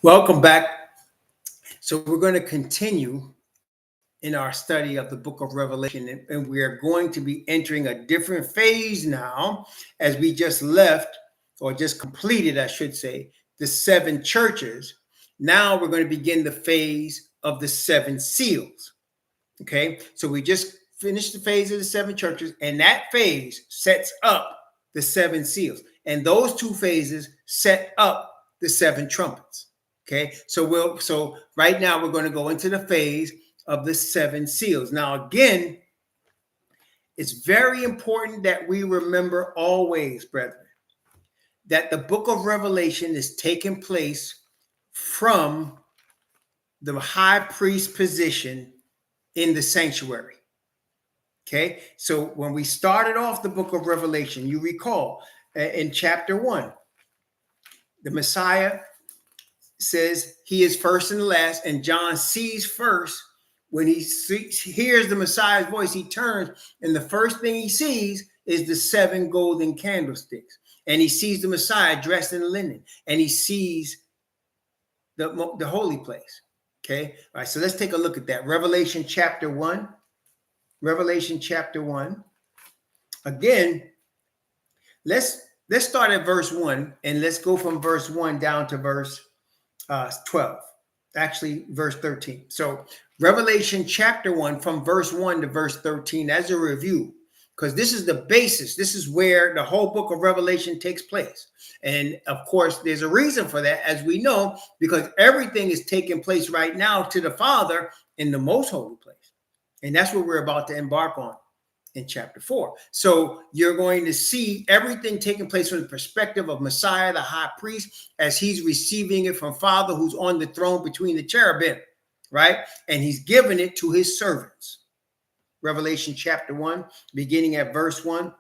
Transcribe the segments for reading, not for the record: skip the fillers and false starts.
Welcome back. So we're going to continue in our study of the book of Revelation, and we are going to be entering a different phase now as we just left, or just completed, I should say, the seven churches. Now we're going to begin the phase of the seven seals. Okay, so we just finished the phase of the seven churches, and that phase sets up the seven seals, and those two phases set up the seven trumpets. Okay, so right now we're going to go into the phase of the seven seals. Now, again, it's very important that we remember always, brethren, that the book of Revelation is taking place from the high priest position in the sanctuary. Okay, so when we started off the book of Revelation, you recall in chapter 1, the Messiah says he is first and last, and John sees first. When he hears the Messiah's voice, he turns, and the first thing he sees is the seven golden candlesticks, and he sees the Messiah dressed in linen, and he sees the holy place. Okay, all right, so let's take a look at that. Revelation chapter 1. Revelation chapter 1. Again, let's start at verse 1, and let's go from verse 1 down to verse 12, actually verse 13. So Revelation chapter 1 from verse 1 to verse 13 as a review, because this is the basis. This is where the whole book of Revelation takes place. And of course, there's a reason for that, as we know, because everything is taking place right now to the Father in the most holy place. And that's what we're about to embark on in chapter 4. So you're going to see everything taking place from the perspective of Messiah, the high priest, as he's receiving it from Father who's on the throne between the cherubim, right? And he's giving it to his servants. Revelation chapter 1, beginning at verse 1.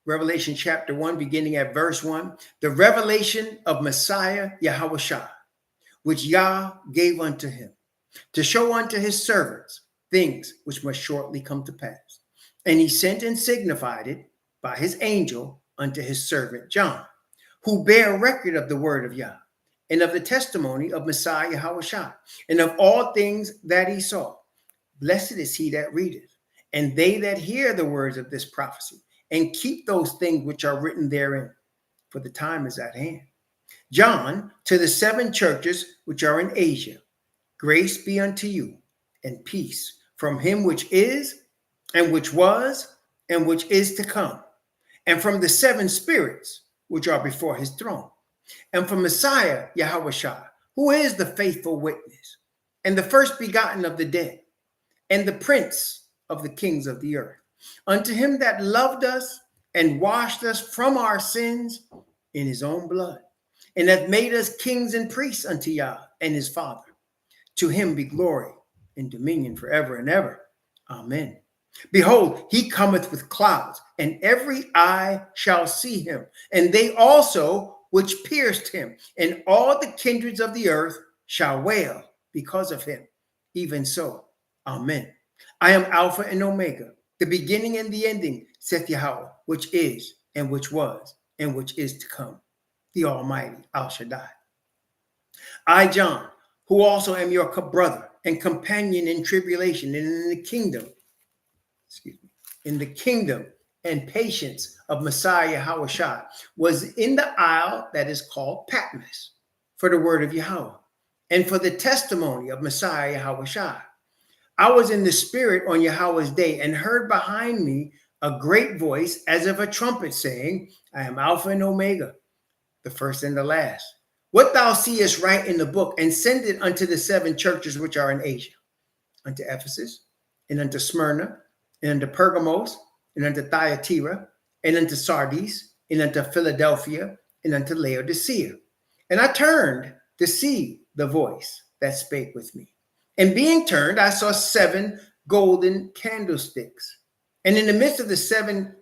Revelation chapter 1, beginning at verse 1. The revelation of Messiah, Yahushua, which Yah gave unto him, to show unto his servants things which must shortly come to pass. And he sent and signified it by his angel unto his servant John, who bare record of the word of Yah, and of the testimony of Messiah Yahushua, and of all things that he saw. Blessed is he that readeth, and they that hear the words of this prophecy, and keep those things which are written therein, for the time is at hand. John, to the seven churches which are in Asia, grace be unto you, and peace from him which is, and which was, and which is to come, and from the seven spirits which are before his throne, and from Messiah Yahushua, who is the faithful witness, and the first begotten of the dead, and the prince of the kings of the earth, unto him that loved us and washed us from our sins in his own blood, and hath made us kings and priests unto Yah and his Father. To him be glory and dominion forever and ever. Amen. Behold, he cometh with clouds, and every eye shall see him, and they also which pierced him, and all the kindreds of the earth shall wail because of him. Even so, amen. I am Alpha and Omega, the beginning and the ending, saith Yahweh, which is, and which was, and which is to come, the Almighty Al Shaddai. I, John, who also am your brother and companion in tribulation and in the kingdom, and patience of Messiah Yahushua, was in the isle that is called Patmos for the word of Yahweh, and for the testimony of Messiah Yahushua. I was in the spirit on Yahweh's day, and heard behind me a great voice as of a trumpet, saying, I am Alpha and Omega, the first and the last. What thou seest write in the book, and send it unto the seven churches which are in Asia, unto Ephesus, and unto Smyrna, and unto Pergamos, and unto Thyatira, and unto Sardis, and unto Philadelphia, and unto Laodicea. And I turned to see the voice that spake with me. And being turned, I saw seven golden candlesticks. And in the midst of the seven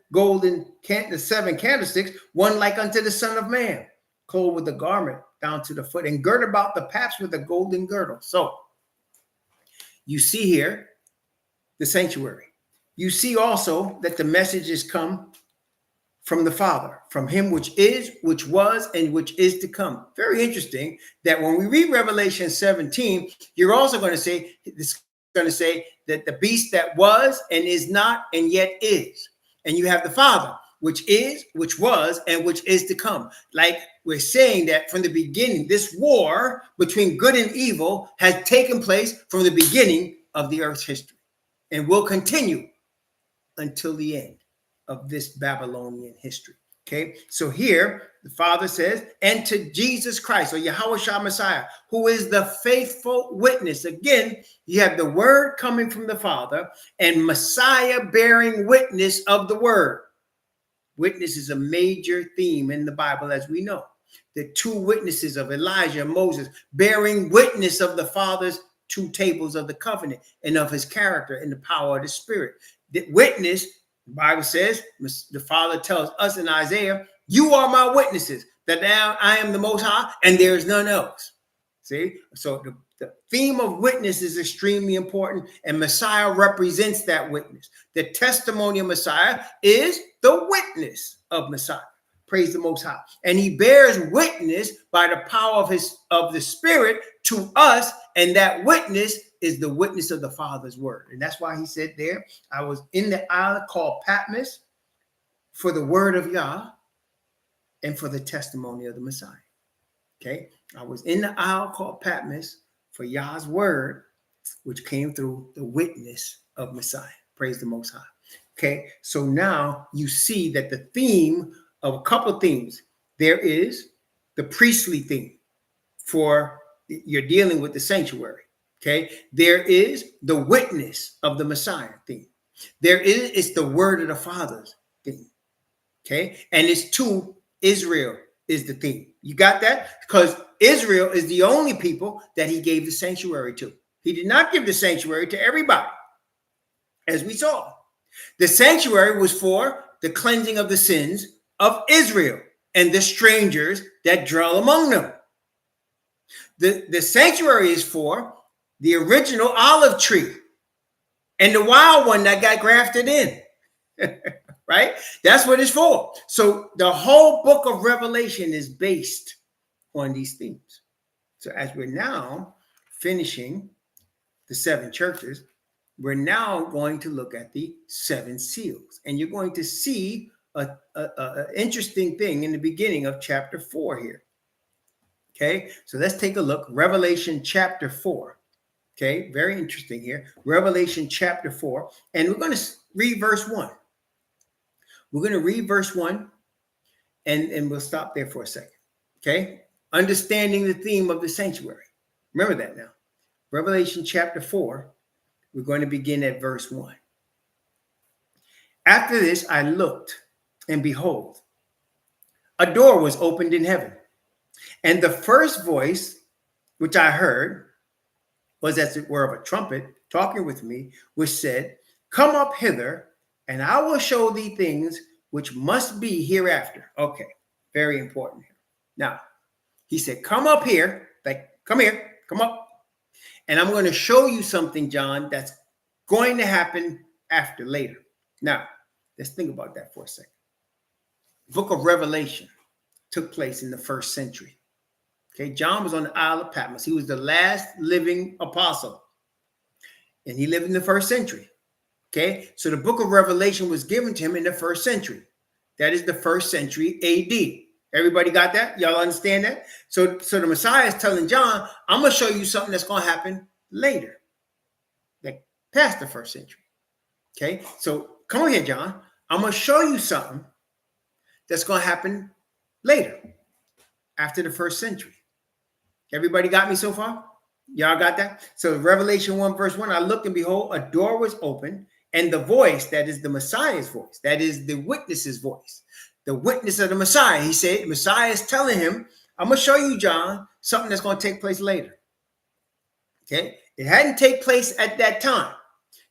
candlesticks, one like unto the Son of Man, clothed with a garment down to the foot, and girt about the paps with a golden girdle. So you see here the sanctuary. You see also that the message has come from the Father, from him which is, which was, and which is to come. Very interesting that when we read Revelation 17, you're also going to say, this going to say that the beast that was and is not and yet is. And you have the Father, which is, which was, and which is to come. Like we're saying that from the beginning, this war between good and evil has taken place from the beginning of the earth's history and will continue until the end of this Babylonian history. Okay, so here the Father says, and to Jesus Christ, or Yahweh Shah Messiah, who is the faithful witness. Again, you have the word coming from the Father and Messiah bearing witness of the word. Witness is a major theme in the Bible, as we know. The two witnesses of Elijah and Moses bearing witness of the Father's two tables of the covenant and of his character and the power of the Spirit. The witness, the Bible says, the Father tells us in Isaiah, you are my witnesses, that now I am the Most High and there is none else. See, so the theme of witness is extremely important, and Messiah represents that witness. The testimony of Messiah is the witness of Messiah. Praise the Most High. And he bears witness by the power of the Spirit to us, and that witness is the witness of the Father's word. And that's why he said there, I was in the island called Patmos for the word of Yah and for the testimony of the Messiah. Okay, I was in the isle called Patmos for Yah's word, which came through the witness of Messiah. Praise the Most High. Okay, so now you see that the theme of a couple of themes. There is the priestly theme for you're dealing with the sanctuary. Okay, there is the witness of the Messiah theme. There is it's the word of the Father's theme. Okay, and it's to Israel is the theme. You got that? Because Israel is the only people that he gave the sanctuary to. He did not give the sanctuary to everybody, as we saw. The sanctuary was for the cleansing of the sins of Israel and the strangers that dwell among them. The sanctuary is for the original olive tree and the wild one that got grafted in. Right? That's what it's for. So the whole book of Revelation is based on these themes. So as we're now finishing the seven churches, we're now going to look at the seven seals. And you're going to see an interesting thing in the beginning of chapter 4 here. Okay, so let's take a look. Revelation chapter 4. Okay, very interesting here. Revelation chapter 4. And we're going to read verse 1. We're going to read verse 1 and we'll stop there for a second. Okay, understanding the theme of the sanctuary. Remember that now. Revelation chapter 4. We're going to begin at verse 1. After this, I looked, and behold, a door was opened in heaven. And the first voice which I heard was as it were of a trumpet talking with me, which said, come up hither, and I will show thee things which must be hereafter. Okay, very important here. Now, he said, come up here, like, come here, come up. And I'm going to show you something, John, that's going to happen after later. Now, let's think about that for a second. The book of Revelation took place in the 1st century. Okay, John was on the Isle of Patmos. He was the last living apostle. And he lived in the 1st century. Okay, so the book of Revelation was given to him in the 1st century. That is the 1st century AD. Everybody got that? Y'all understand that? So the Messiah is telling John, I'm going to show you something that's going to happen later, like past the 1st century. Okay, so come on here, John. I'm going to show you something that's going to happen later, after the 1st century. Everybody got me so far? Y'all got that? So Revelation 1 verse 1, I looked and behold, a door was open, and the voice, that is the Messiah's voice, that is the witness's voice, the witness of the Messiah. He said, Messiah is telling him, I'm going to show you, John, something that's going to take place later. Okay. It hadn't taken place at that time.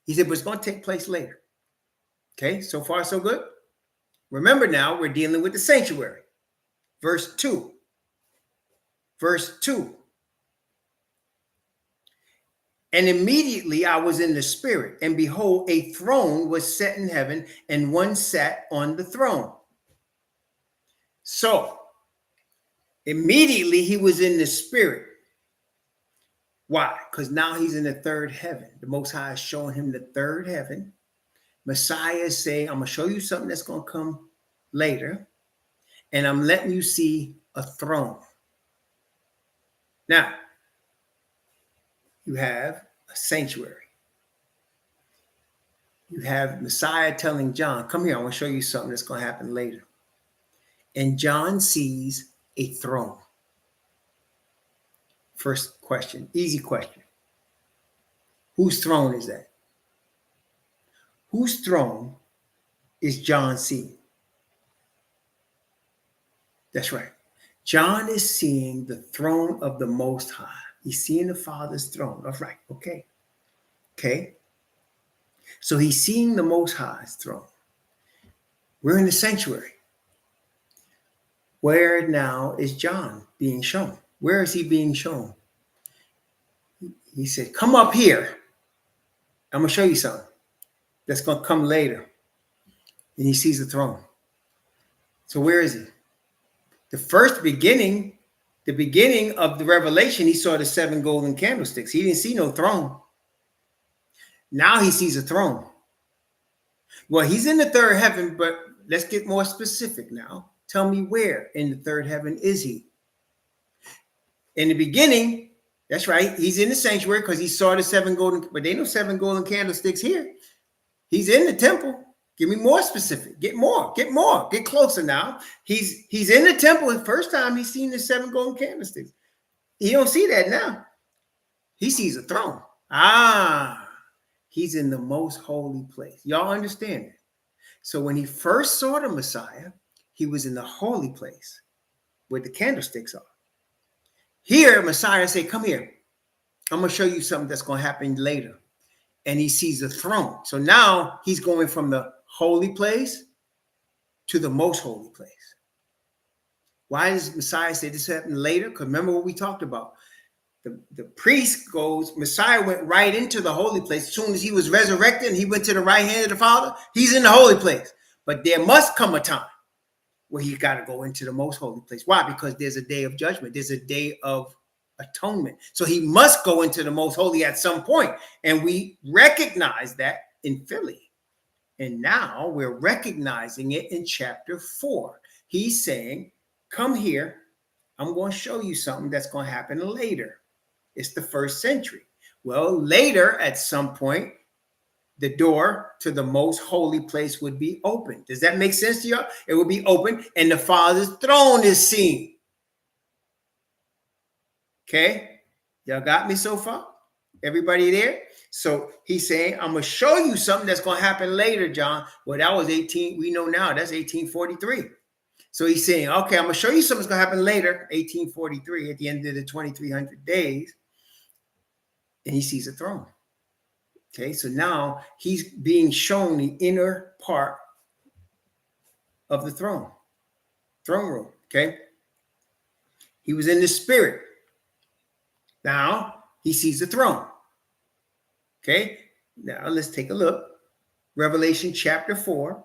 He said, but it's going to take place later. Okay. So far, so good. Remember now, we're dealing with the sanctuary. Verse 2. Verse 2. And immediately I was in the spirit, and behold, a throne was set in heaven, and one sat on the throne. So immediately he was in the spirit. Why? Because now he's in the third heaven. The Most High is showing him the third heaven. Messiah is saying, I'm going to show you something that's going to come later. And I'm letting you see a throne. Now, you have a sanctuary. You have Messiah telling John, come here, I want to show you something that's going to happen later. And John sees a throne. First question, easy question. Whose throne is that? Whose throne is John seeing? That's right. John is seeing the throne of the Most High. He's seeing the Father's throne. All right, okay. Okay. So he's seeing the Most High's throne. We're in the sanctuary. Where now is John being shown? Where is he being shown? He said, come up here. I'm going to show you something that's going to come later. And he sees the throne. So where is he? The beginning of the revelation, he saw the 7 golden candlesticks. He didn't see no throne. Now he sees a throne. Well, he's in the third heaven, but let's get more specific now. Tell me where in the third heaven is he? In the beginning, that's right. He's in the sanctuary because he saw the 7 golden, but there ain't no 7 golden candlesticks here. He's in the temple. Give me more specific. Get more. Get closer now. He's in the temple. The first time he's seen the 7 golden candlesticks. He don't see that now. He sees a throne. He's in the most holy place. Y'all understand it? So when he first saw the Messiah, he was in the holy place where the candlesticks are. Here, Messiah said, come here. I'm going to show you something that's going to happen later. And he sees the throne. So now he's going from the holy place to the most holy place. Why does Messiah say this happened later? Because remember what we talked about. The priest goes, Messiah went right into the holy place. As soon as he was resurrected and he went to the right hand of the Father, he's in the holy place. But there must come a time where he got to go into the most holy place. Why? Because there's a day of judgment. There's a day of atonement. So he must go into the most holy at some point. And we recognize that in Philly. And now we're recognizing it in chapter 4. He's saying, come here. I'm going to show you something that's going to happen later. It's the first century. Well, later at some point, the door to the most holy place would be open. Does that make sense to y'all? It would be open and the Father's throne is seen. Okay? Y'all got me so far? Everybody there? So he's saying, I'm going to show you something that's going to happen later, John. Well, that was 18. We know now that's 1843. So he's saying, okay, I'm going to show you something that's going to happen later, 1843, at the end of the 2300 days. And he sees a throne. Okay, so now he's being shown the inner part of the throne room. Okay, he was in the spirit. Now he sees the throne. Okay, now let's take a look. Revelation chapter 4.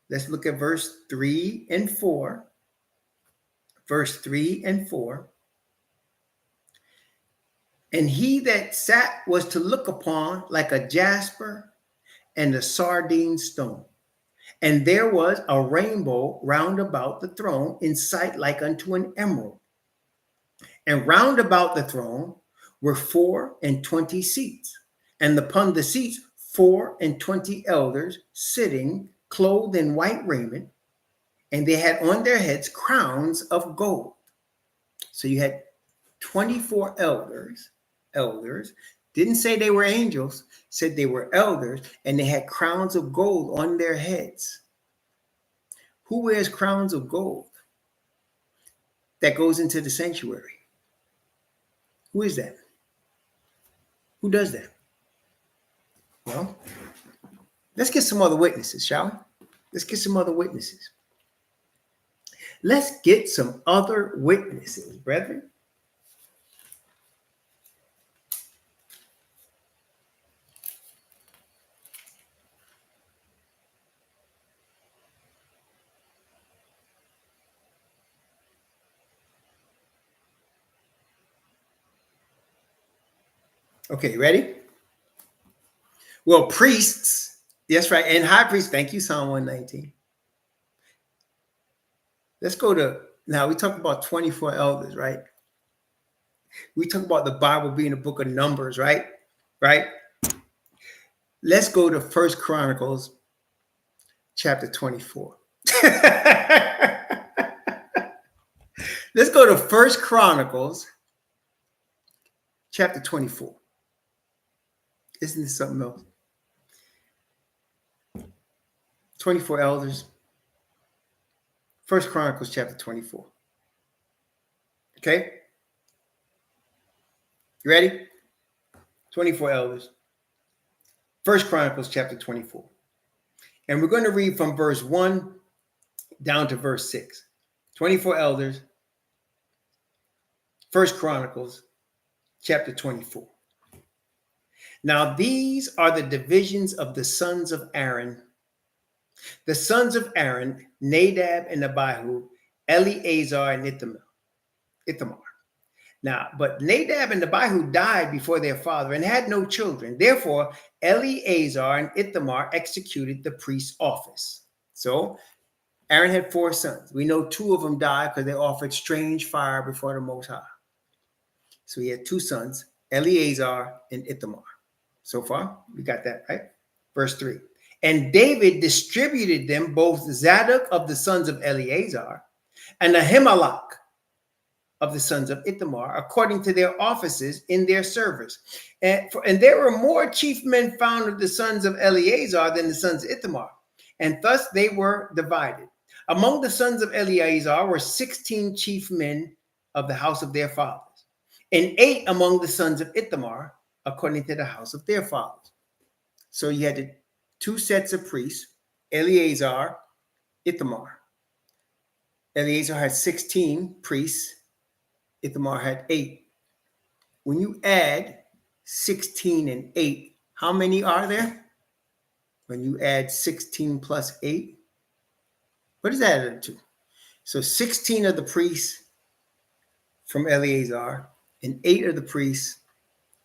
Let's look at verse 3 and 4. Verse 3 and 4. And he that sat was to look upon like a jasper and a sardine stone. And there was a rainbow round about the throne in sight like unto an emerald. And round about the throne were 24 seats. And upon the seats 24 elders sitting, clothed in white raiment. And they had on their heads crowns of gold. So you had 24 elders, didn't say they were angels, said they were elders, and they had crowns of gold on their heads. Who wears crowns of gold that goes into the sanctuary? Who is that? Who does that? Well, let's get some other witnesses, shall we? Let's get some other witnesses. Let's get some other witnesses, brethren. Okay, ready? Well, priests, that's right, and high priests. Thank you, Psalm 119. Let's go to, now we talk about 24 elders, right? We talk about the Bible being a book of numbers, right? Right? Let's go to First Chronicles chapter 24. Let's go to First Chronicles chapter 24. Isn't this something else? 24 elders. First Chronicles chapter 24. Okay? You ready? 24 elders. First Chronicles chapter 24. And we're going to read from verse 1 down to verse 6. 24 elders. First Chronicles chapter 24. Now these are the divisions of the sons of Aaron. The sons of Aaron, Nadab and Abihu, Eleazar and Ithamar. Now, but Nadab and Abihu died before their father and had no children. Therefore, Eleazar and Ithamar executed the priest's office. So Aaron had 4 sons. We know 2 of them died because they offered strange fire before the Most High. So he had 2 sons, Eleazar and Ithamar. So far, we got that, right? Verse 3. And David distributed them, both Zadok of the sons of Eleazar and Ahimelech of the sons of Ithamar, according to their offices in their service. And there were more chief men found of the sons of Eleazar than the sons of Ithamar. And thus they were divided. Among the sons of Eleazar were 16 chief men of the house of their fathers, and 8 among the sons of Ithamar, according to the house of their fathers. So you had the 2 sets of priests, Eleazar, Ithamar. Eleazar had 16 priests. Ithamar had 8. When you add 16 and 8, how many are there? When you add 16 plus 8, what is that added to? So 16 of the priests from Eleazar and 8 of the priests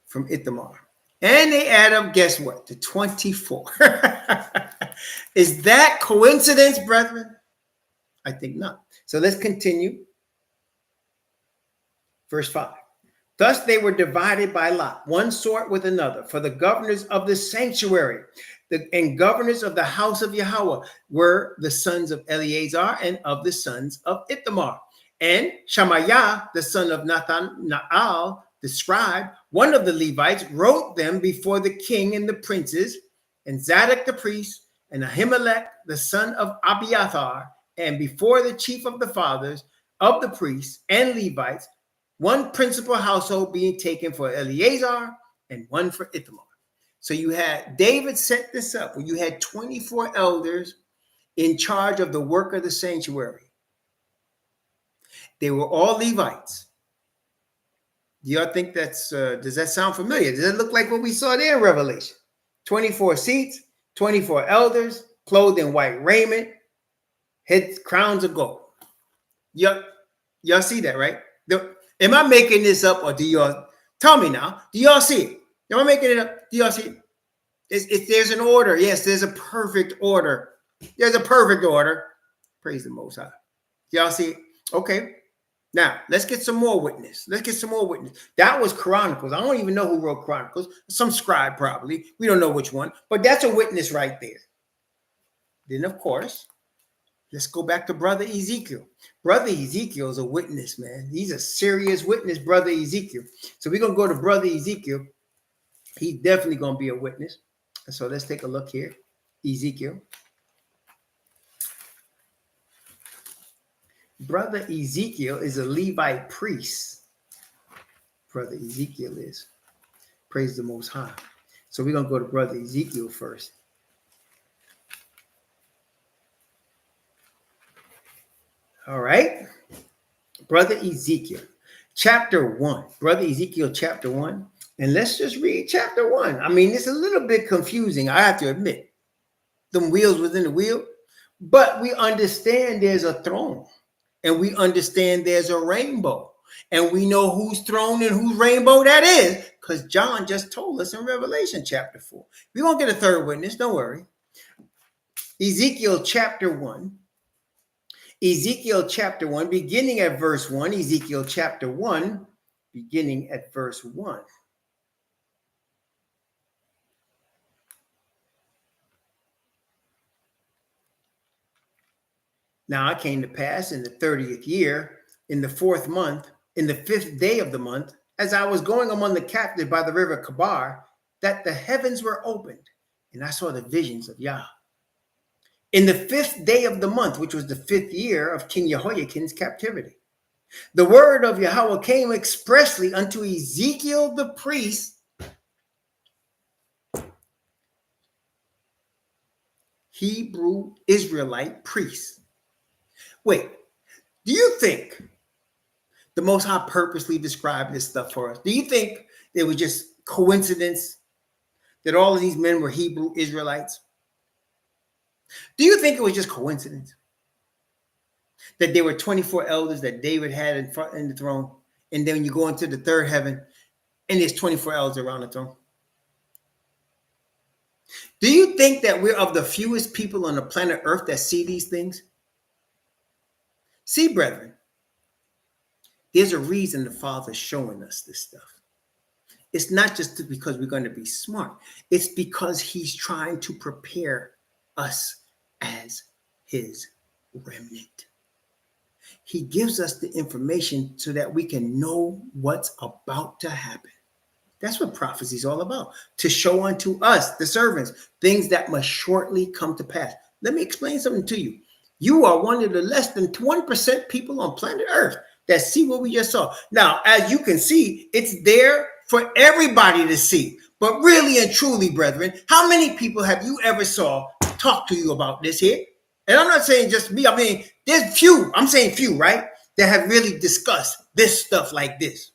from Ithamar. And they add up, guess what? To 24. Is that coincidence, brethren? I think not. So let's continue. Verse 5. Thus they were divided by lot, one sort with another, for the governors of the sanctuary and governors of the house of Yahweh were the sons of Eleazar and of the sons of Ithamar. And Shemaiah, the son of Naal, the scribe, one of the Levites, wrote them before the king and the princes, and Zadok the priest, and Ahimelech, the son of Abiathar, and before the chief of the fathers of the priests and Levites, one principal household being taken for Eleazar and one for Ithamar. So you had, David set this up where you had 24 elders in charge of the work of the sanctuary. They were all Levites. Do y'all think that's, does that sound familiar? Does it look like what we saw there in Revelation? 24 seats, 24 elders, clothed in white raiment, heads, crowns of gold. Y'all see that, right? Am I making this up, or do y'all, tell me now, do y'all see it? Am I making it up? Do y'all see it? There's an order. Yes, there's a perfect order. There's a perfect order. Praise the Most High. Y'all see it? Okay. Now, let's get some more witness. Let's get some more witness. That was Chronicles. I don't even know who wrote Chronicles. Some scribe probably. We don't know which one. But that's a witness right there. Then, of course, let's go back to Brother Ezekiel. Brother Ezekiel is a witness, man. He's a serious witness, Brother Ezekiel. So we're going to go to Brother Ezekiel. He's definitely going to be a witness. So let's take a look here. Ezekiel. Brother Ezekiel is a Levite priest. Brother Ezekiel is. Praise the Most High. So we're going to go to Brother Ezekiel first. All right. Brother Ezekiel, chapter 1. Brother Ezekiel, chapter 1. And let's just read chapter 1. I mean, it's a little bit confusing, I have to admit. Them wheels within the wheel. But we understand there's a throne. And we understand there's a rainbow. And we know whose throne and whose rainbow that is, because John just told us in Revelation chapter 4. We won't get a third witness, don't worry. Ezekiel chapter 1. Ezekiel chapter 1, beginning at verse 1. Ezekiel chapter 1, beginning at verse 1. Now it came to pass in the 30th year, in the 4th month, in the 5th day of the month, as I was going among the captives by the river Kabar, that the heavens were opened, and I saw the visions of Yah. In the 5th day of the month, which was the 5th year of King Jehoiakim's captivity, the word of Yahweh came expressly unto Ezekiel the priest, Hebrew Israelite priest. Wait, do you think the Most High purposely described this stuff for us? Do you think it was just coincidence that all of these men were Hebrew Israelites? Do you think it was just coincidence that there were 24 elders that David had in the throne, and then you go into the third heaven and there's 24 elders around the throne? Do you think that we're of the fewest people on the planet Earth that see these things? See, brethren, there's a reason the Father's showing us this stuff. It's not just because we're going to be smart. It's because he's trying to prepare us as his remnant. He gives us the information so that we can know what's about to happen. That's what prophecy is all about. To show unto us, the servants, things that must shortly come to pass. Let me explain something to you. You are one of the less than 1% people on planet Earth that see what we just saw. Now, as you can see, it's there for everybody to see. But really and truly, brethren, how many people have you ever saw talk to you about this here? And I'm not saying just me. I mean, there's few. I'm saying few, right? That have really discussed this stuff like this.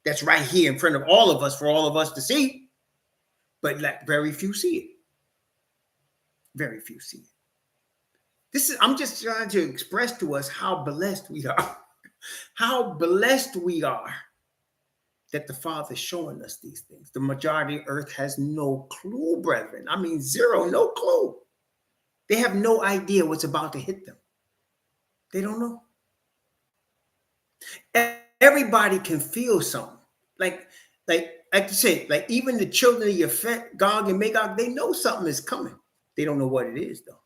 That's right here in front of all of us, for all of us to see. But like very few see it. Very few see it. I'm just trying to express to us how blessed we are. How blessed we are that the Father is showing us these things. The majority of earth has no clue, brethren. I mean, zero, no clue. They have no idea what's about to hit them. They don't know. Everybody can feel something. Like you say, like even the children of Yefet, Gog and Magog, they know something is coming. They don't know what it is, though.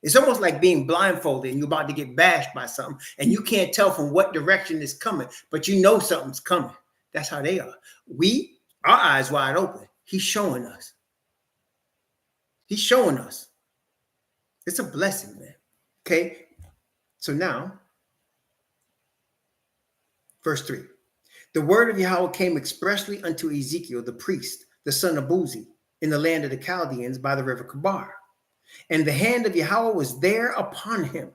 It's almost like being blindfolded and you're about to get bashed by something and you can't tell from what direction it's coming, but you know something's coming. That's how they are. Our eyes wide open. He's showing us. He's showing us. It's a blessing, man. Okay. So now, verse 3. The word of Yahweh came expressly unto Ezekiel, the priest, the son of Buzi, in the land of the Chaldeans by the river Kabar. And the hand of Yahweh was there upon him.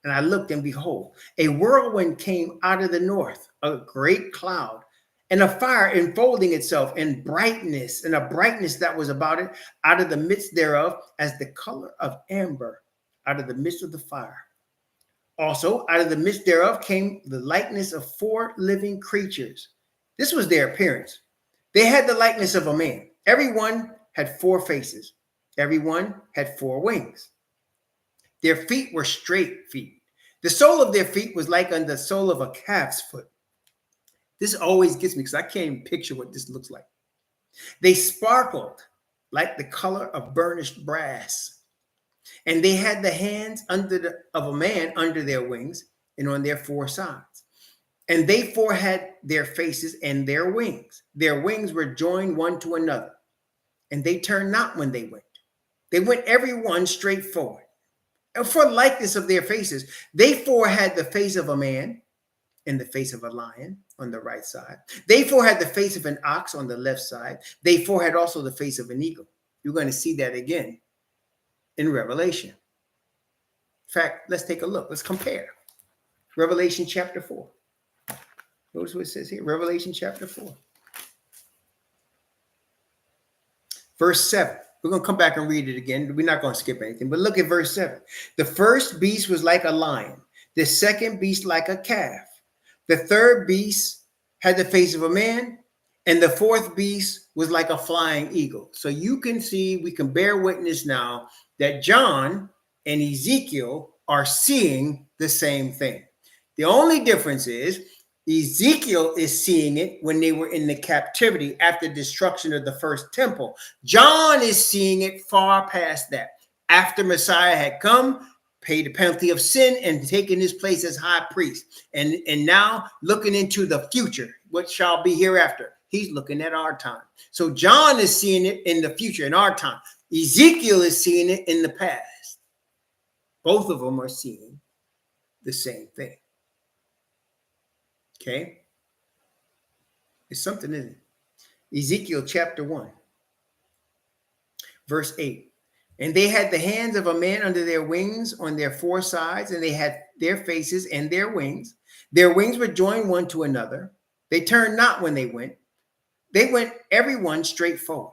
And I looked, and behold, a whirlwind came out of the north, a great cloud, and a fire enfolding itself in brightness, and a brightness that was about it, out of the midst thereof, as the color of amber, out of the midst of the fire. Also, out of the midst thereof came the likeness of 4 living creatures. This was their appearance. They had the likeness of a man. Every one had 4 faces. Every one had 4 wings. Their feet were straight feet. The sole of their feet was like unto the sole of a calf's foot. This always gets me because I can't even picture what this looks like. They sparkled like the color of burnished brass. And they had the hands of a man under their wings and on their 4 sides. And they 4 had their faces and their wings. Their wings were joined one to another. And they turned not when they went. They went every one straight forward. And for likeness of their faces, they 4 had the face of a man and the face of a lion on the right side. They 4 had the face of an ox on the left side. They 4 had also the face of an eagle. You're going to see that again in Revelation. In fact, let's take a look. Let's compare. Revelation chapter 4. Notice what it says here. Revelation chapter 4. Verse 7. We're going to come back and read it again. We're not going to skip anything. But look at verse 7. The first beast was like a lion. The second beast like a calf. The third beast had the face of a man, and the fourth beast was like a flying eagle. So you can see, we can bear witness now that John and Ezekiel are seeing the same thing. The only difference is Ezekiel is seeing it when they were in the captivity after destruction of the first temple. John is seeing it far past that. After Messiah had come, paid the penalty of sin, and taken his place as high priest. And now looking into the future, what shall be hereafter. He's looking at our time. So John is seeing it in the future, in our time. Ezekiel is seeing it in the past. Both of them are seeing the same thing. Okay? It's something, isn't it? Ezekiel chapter 1, verse 8. And they had the hands of a man under their wings on their four sides, and they had their faces and their wings. Their wings were joined one to another. They turned not when they went. They went every one straight forward.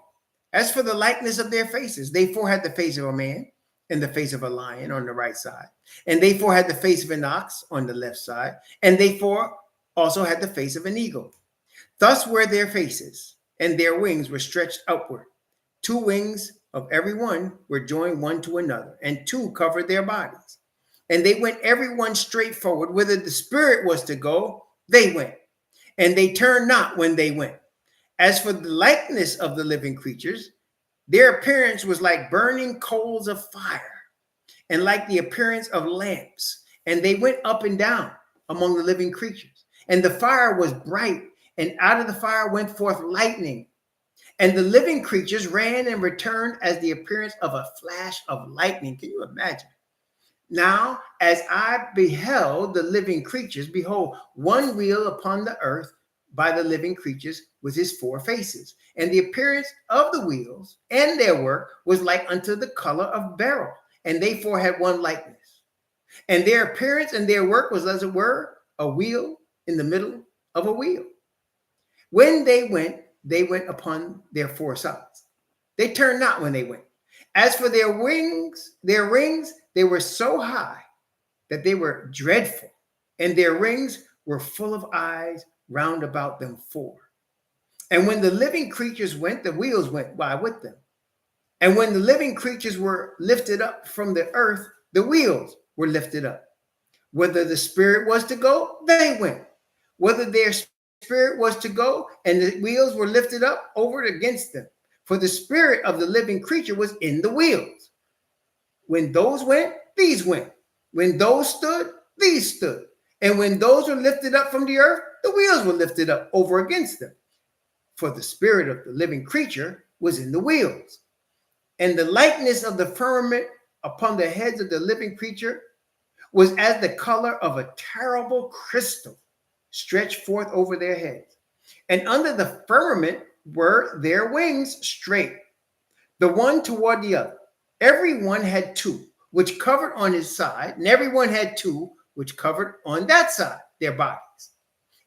As for the likeness of their faces, they four had the face of a man and the face of a lion on the right side. And they four had the face of an ox on the left side. And they four also had the face of an eagle. Thus were their faces, and their wings were stretched upward. Two wings of every one were joined one to another, and two covered their bodies. And they went every one straight forward. Whither the spirit was to go, they went. And they turned not when they went. As for the likeness of the living creatures, their appearance was like burning coals of fire, and like the appearance of lamps. And they went up and down among the living creatures. And the fire was bright, and out of the fire went forth lightning. And the living creatures ran and returned as the appearance of a flash of lightning. Can you imagine? Now, as I beheld the living creatures, behold, one wheel upon the earth by the living creatures with his four faces. And the appearance of the wheels and their work was like unto the color of beryl. And they four had one likeness. And their appearance and their work was, as it were, a wheel in the middle of a wheel. When they went upon their four sides. They turned not when they went. As for their rings, they were so high that they were dreadful, and their rings were full of eyes round about them four. And when the living creatures went, the wheels went by with them. And when the living creatures were lifted up from the earth, the wheels were lifted up. Whether the spirit was to go, they went. Whether their spirit was to go, and the wheels were lifted up over against them. For the spirit of the living creature was in the wheels. When those went, these went. When those stood, these stood. And when those were lifted up from the earth, the wheels were lifted up over against them. For the spirit of the living creature was in the wheels. And the likeness of the firmament upon the heads of the living creature was as the color of a terrible crystal stretched forth over their heads. And under the firmament were their wings straight, the one toward the other. Every one had two, which covered on his side, and every one had two, which covered on that side, their bodies.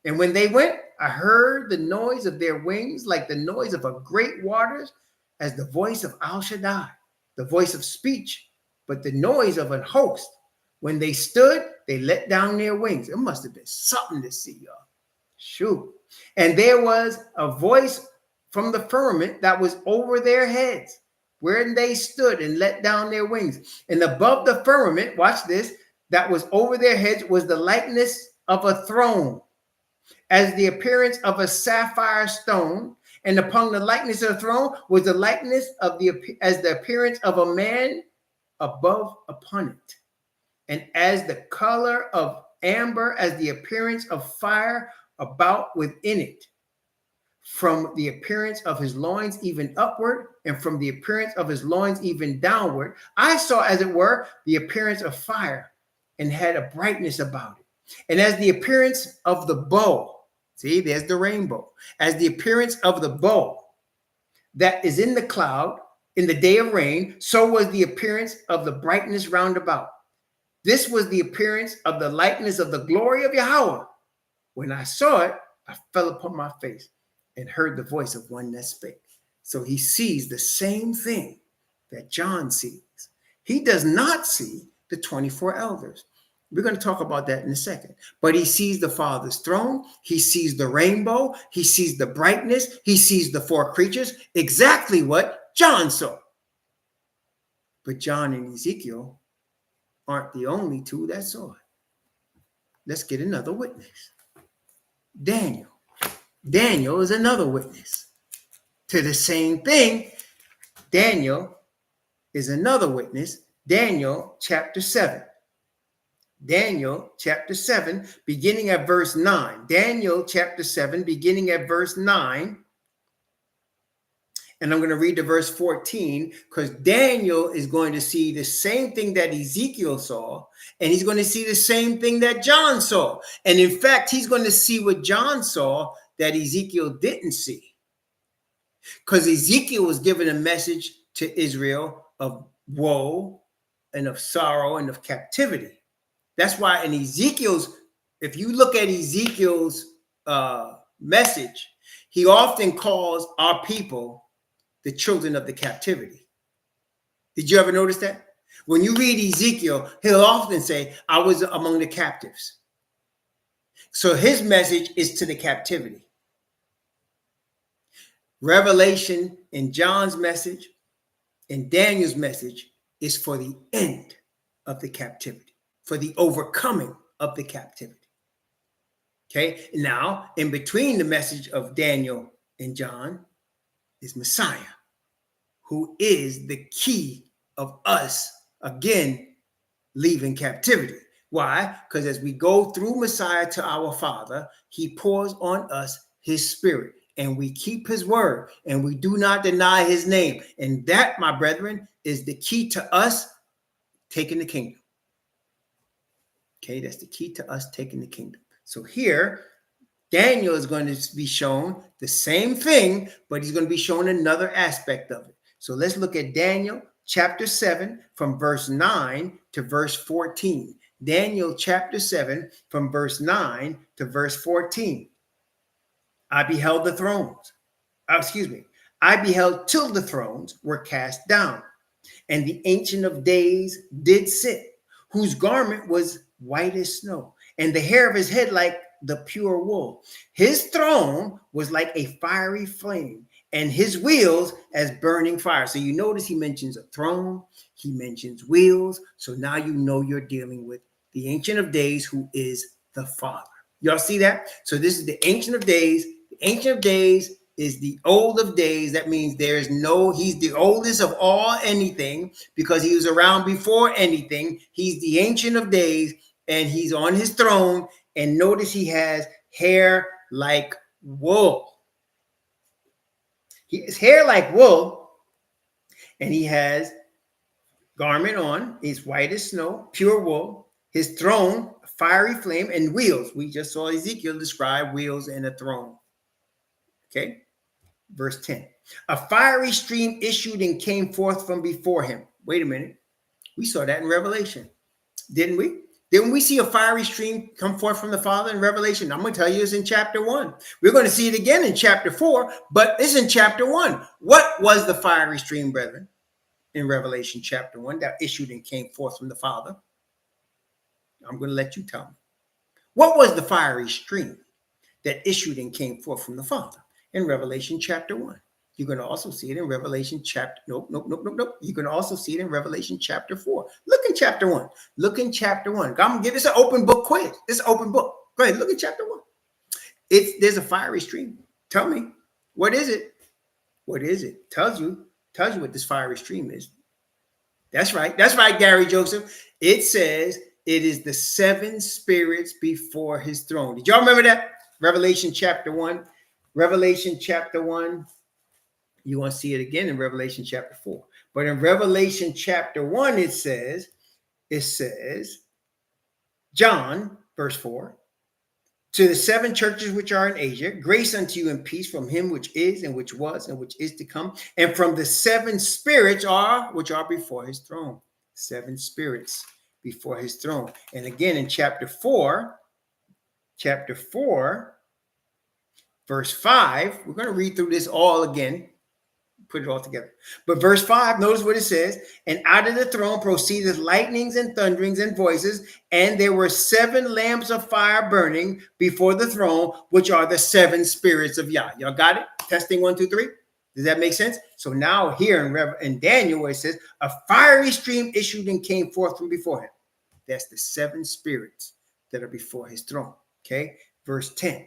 And when they went, I heard the noise of their wings like the noise of a great waters, as the voice of Al Shaddai, the voice of speech, but the noise of an host. When they stood, they let down their wings. It must have been something to see, y'all. Shoot. And there was a voice from the firmament that was over their heads, where they stood and let down their wings. And above the firmament, watch this, that was over their heads was the likeness of a throne, as the appearance of a sapphire stone. And upon the likeness of the throne was the likeness of as the appearance of a man above upon it. And as the color of amber, as the appearance of fire about within it, from the appearance of his loins even upward, and from the appearance of his loins even downward, I saw, as it were, the appearance of fire, and had a brightness about it. And as the appearance of the bow, see, there's the rainbow, as the appearance of the bow that is in the cloud in the day of rain, so was the appearance of the brightness round about. This was the appearance of the likeness of the glory of Yahweh. When I saw it, I fell upon my face and heard the voice of one that spake. So he sees the same thing that John sees. He does not see the 24 elders. We're going to talk about that in a second. But he sees the Father's throne. He sees the rainbow. He sees the brightness. He sees the four creatures. Exactly what John saw. But John and Ezekiel aren't the only two that saw it. Let's get another witness. Daniel. Daniel is another witness to the same thing. Daniel is another witness. Daniel chapter 7. Daniel chapter 7, beginning at verse 9. Daniel chapter 7, beginning at verse 9. And I'm going to read to verse 14 because Daniel is going to see the same thing that Ezekiel saw, and he's going to see the same thing that John saw. And in fact, he's going to see what John saw that Ezekiel didn't see. Because Ezekiel was given a message to Israel of woe and of sorrow and of captivity. That's why in Ezekiel's, if you look at Ezekiel's message, he often calls our people the children of the captivity. Did you ever notice that? When you read Ezekiel, he'll often say, I was among the captives. So his message is to the captivity. Revelation in John's message and Daniel's message is for the end of the captivity, for the overcoming of the captivity. Okay, now in between the message of Daniel and John is Messiah, who is the key of us, again, leaving captivity. Why? Because as we go through Messiah to our Father, he pours on us his spirit, and we keep his word, and we do not deny his name. And that, my brethren, is the key to us taking the kingdom. Okay, that's the key to us taking the kingdom. So here, Daniel is going to be shown the same thing, but he's going to be shown another aspect of it. So let's look at Daniel chapter 7 from verse 9 to verse 14. Daniel chapter 7 from verse 9 to verse 14. I beheld the thrones. I beheld till the thrones were cast down, and the Ancient of Days did sit, whose garment was white as snow, and the hair of his head like the pure wool. His throne was like a fiery flame, and his wheels as burning fire. So you notice he mentions a throne, he mentions wheels. So now you know you're dealing with the Ancient of Days, who is the Father. Y'all see that? So this is the Ancient of Days. The Ancient of Days is the old of days. That means he's the oldest of all anything because he was around before anything. He's the Ancient of Days, and he's on his throne. And notice he has hair like wool. He has hair like wool, and he has garment on. It's white as snow, pure wool. His throne, a fiery flame, and wheels. We just saw Ezekiel describe wheels and a throne. Okay, verse 10. A fiery stream issued and came forth from before him. Wait a minute. We saw that in Revelation, didn't we? Didn't we see a fiery stream come forth from the Father in Revelation? I'm going to tell you it's in chapter 1. We're going to see it again in chapter 4, but it's in chapter 1. What was the fiery stream, brethren, in Revelation chapter 1 that issued and came forth from the Father? I'm going to let you tell me. What was the fiery stream that issued and came forth from the Father in Revelation chapter 1? You're going to also see it in Revelation chapter. Nope. You're going to also see it in Revelation chapter 4. Look in chapter 1. Look in chapter 1. I'm going to give this an open book quiz. It's an open book. Go ahead. Look at chapter 1. There's a fiery stream. Tell me, what is it? What is it? Tells you what this fiery stream is. That's right. That's right, Gary Joseph. It says it is the 7 spirits before his throne. Did y'all remember that? Revelation chapter 1. Revelation chapter 1. You want to see it again in Revelation chapter 4. But in Revelation chapter 1, it says, John, verse 4, to the 7 churches which are in Asia, grace unto you and peace from him which is and which was and which is to come, and from the 7 spirits which are before his throne. 7 spirits before his throne. And again in chapter 4, verse 5, we're going to read through this all again. put it all together. But verse 5, notice what it says. And out of the throne proceeded lightnings and thunderings and voices, and there were 7 lamps of fire burning before the throne, which are the 7 spirits of Yah. Y'all got it? Testing 1, 2, 3. Does that make sense? So now here in Daniel, where it says, a fiery stream issued and came forth from before him. That's the 7 spirits that are before his throne. Okay? Verse 10.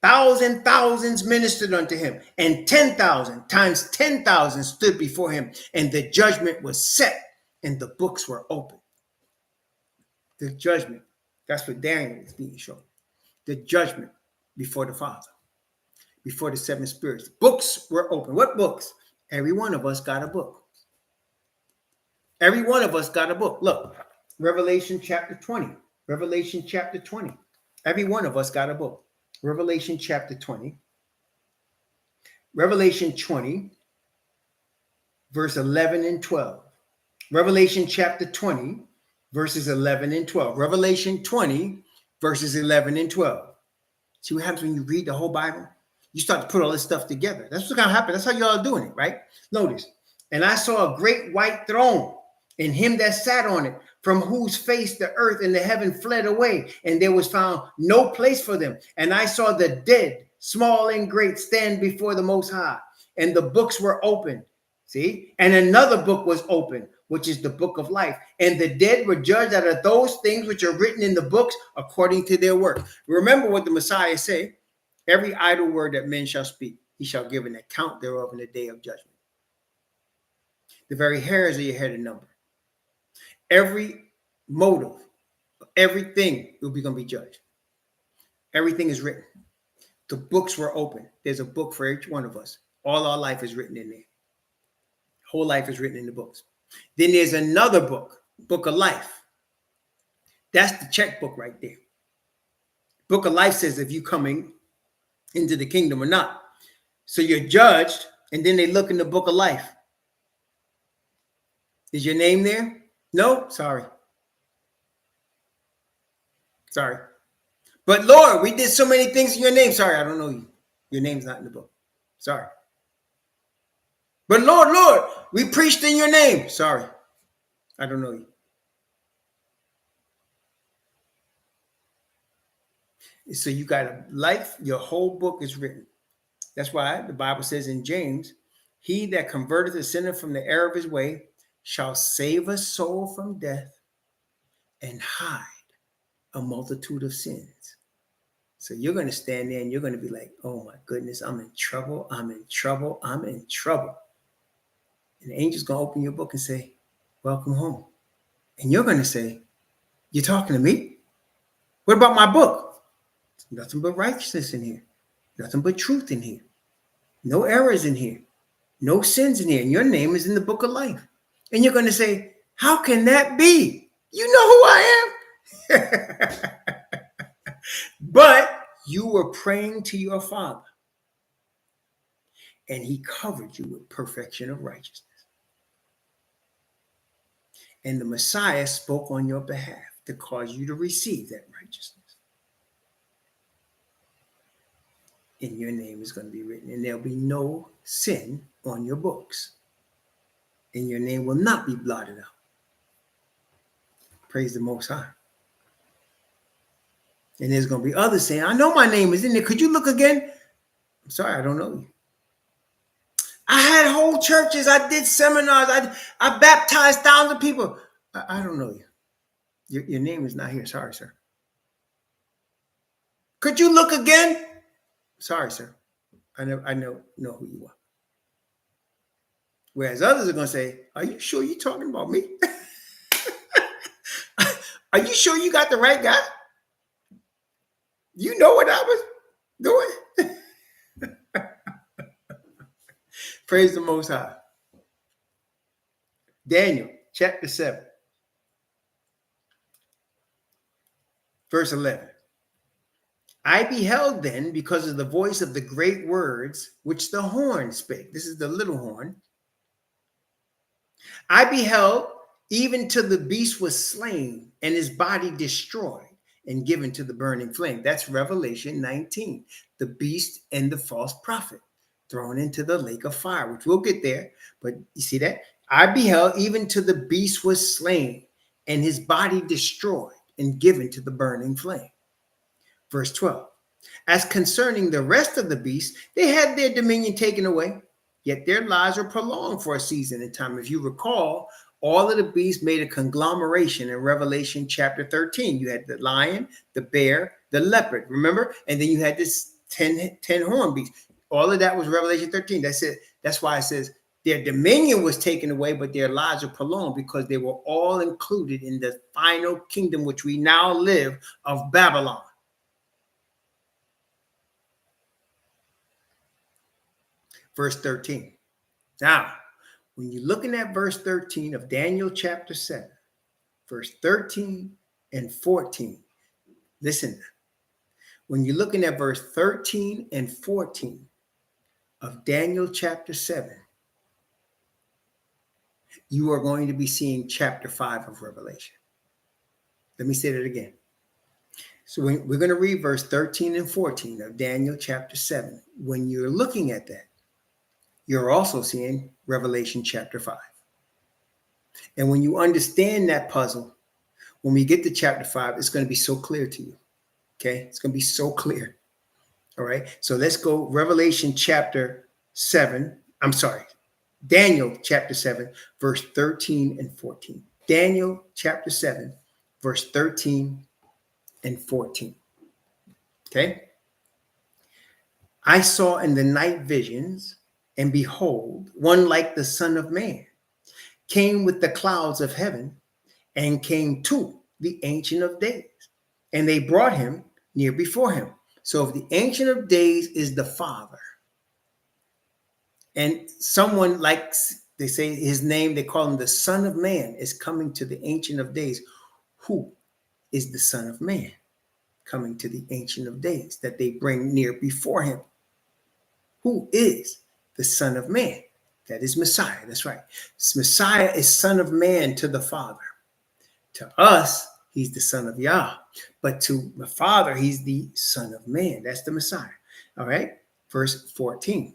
Thousands ministered unto him, and 10,000 times 10,000 stood before him, and the judgment was set, and the books were opened. The judgment, that's what Daniel is being shown. The judgment before the Father, before the 7 spirits. Books were opened. What books? Every one of us got a book. Every one of us got a book. Look, Revelation chapter 20. Revelation chapter 20. Every one of us got a book. Revelation chapter 20. Revelation 20, verse 11 and 12. Revelation chapter 20, verses 11 and 12. Revelation 20, verses 11 and 12. See what happens when you read the whole Bible? You start to put all this stuff together. That's what's going to happen. That's how y'all are doing it, right? Notice. And I saw a great white throne, and him that sat on it, from whose face the earth and the heaven fled away, and there was found no place for them. And I saw the dead, small and great, stand before the Most High, and the books were opened. See? And another book was opened, which is the book of life. And the dead were judged out of those things which are written in the books according to their work. Remember what the Messiah said: every idle word that men shall speak, he shall give an account thereof in the day of judgment. The very hairs of your head are numbered. Every motive, everything will be going to be judged. Everything is written. The books were open. There's a book for each one of us. All our life is written in there. Whole life is written in the books. Then there's another book, book of life. That's the checkbook right there. Book of life says if you're coming into the kingdom or not. So you're judged, and then they look in the book of life. Is your name there? No? Sorry. Sorry. But Lord, we did so many things in your name. Sorry, I don't know you. Your name's not in the book. Sorry. But Lord, we preached in your name. Sorry, I don't know you. So you got a life, your whole book is written. That's why the Bible says in James, he that converteth a sinner from the error of his way shall save a soul from death and hide a multitude of sins. So you're going to stand there and you're going to be like, oh my goodness, I'm in trouble. I'm in trouble. I'm in trouble. And the angel's going to open your book and say, welcome home. And you're going to say, you're talking to me? What about my book? Nothing but righteousness in here. Nothing but truth in here. No errors in here. No sins in here. And your name is in the book of life. And you're going to say, how can that be? You know who I am. But you were praying to your Father. And he covered you with perfection of righteousness. And the Messiah spoke on your behalf to cause you to receive that righteousness. And your name is going to be written, and there'll be no sin on your books. And your name will not be blotted out. Praise the Most High. And there's going to be others saying, I know my name is in there. Could you look again? I'm sorry, I don't know you. I had whole churches. I did seminars. I baptized thousands of people. I don't know you. Your name is not here. Sorry, sir. Could you look again? Sorry, sir. I know who you are. Whereas others are going to say, are you sure you're talking about me? Are you sure you got the right guy? You know what I was doing? Praise the Most High. Daniel chapter 7, verse 11. I beheld then, because of the voice of the great words which the horn spake. This is the little horn. I beheld even till the beast was slain and his body destroyed and given to the burning flame. That's Revelation 19, the beast and the false prophet. thrown into the lake of fire, which we'll get there. But you see that? I beheld, even to the beast was slain, and his body destroyed and given to the burning flame. Verse 12. As concerning the rest of the beasts, they had their dominion taken away, yet their lives were prolonged for a season in time. If you recall, all of the beasts made a conglomeration in Revelation chapter 13. You had the lion, the bear, the leopard, remember? And then you had this 10 horn beast. All of that was Revelation 13. That's it. That's why it says their dominion was taken away, but their lives are prolonged, because they were all included in the final kingdom, which we now live, of Babylon. Verse 13. Now, when you're looking at verse 13 of Daniel chapter 7, verse 13 and 14, listen. When you're looking at verse 13 and 14 of Daniel chapter 7, you are going to be seeing chapter 5 of Revelation. Let me say that again. So we're going to read verse 13 and 14 of Daniel chapter 7. When you're looking at that, you're also seeing Revelation chapter 5. And when you understand that puzzle, when we get to chapter 5, it's going to be so clear to you. Okay? It's going to be so clear. All right? So let's go Revelation chapter 7. I'm sorry. Daniel chapter 7, verse 13 and 14. Daniel chapter 7, verse 13 and 14. Okay? I saw in the night visions, and behold, one like the Son of Man came with the clouds of heaven and came to the Ancient of Days. And they brought him near before him. So if the Ancient of Days is the Father, and someone like, they say his name, they call him the Son of Man, is coming to the Ancient of Days. Who is the Son of Man coming to the Ancient of Days that they bring near before him? Who is the Son of Man? That is Messiah. That's right. Messiah is Son of Man to the Father. To us, he's the Son of Yah. But to the Father, he's the Son of Man. That's the Messiah. All right. Verse 14.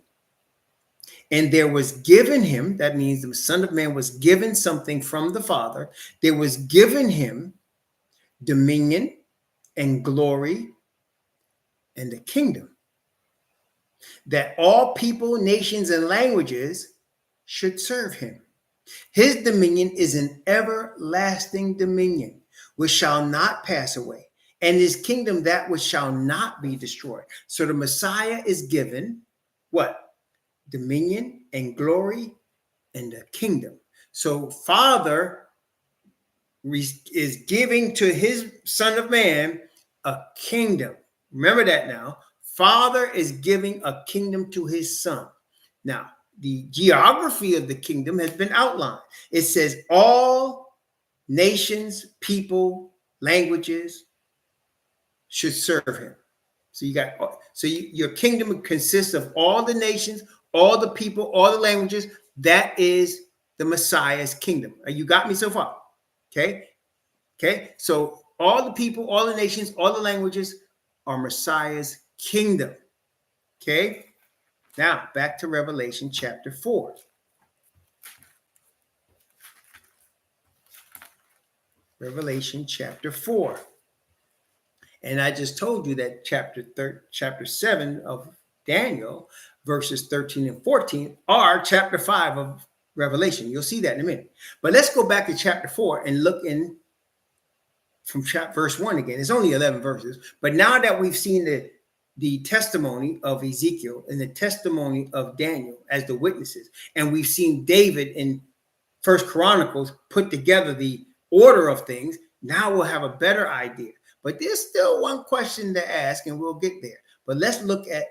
And there was given him, that means the Son of Man was given something from the Father. There was given him dominion and glory and a kingdom, that all people, nations, and languages should serve him. His dominion is an everlasting dominion, which shall not pass away, and his kingdom that which shall not be destroyed. So the Messiah is given what? Dominion and glory and a kingdom. So Father is giving to his Son of Man a kingdom. Remember that now. Father is giving a kingdom to his Son. Now, the geography of the kingdom has been outlined. It says all nations, people, languages should serve him. So your kingdom consists of all the nations, all the people, all the languages. That is the Messiah's kingdom. You got me so far? Okay. Okay. So all the people, all the nations, all the languages are Messiah's kingdom. Okay. Now back to Revelation chapter 4. Revelation chapter 4. And I just told you that chapter 7 of Daniel, verses 13 and 14, are chapter 5 of Revelation. You'll see that in a minute. But let's go back to chapter 4 and look in from verse 1 again. It's only 11 verses. But now that we've seen the testimony of Ezekiel and the testimony of Daniel as the witnesses, and we've seen David in First Chronicles put together the order of things, now we'll have a better idea. But there's still one question to ask, and we'll get there. But let's look at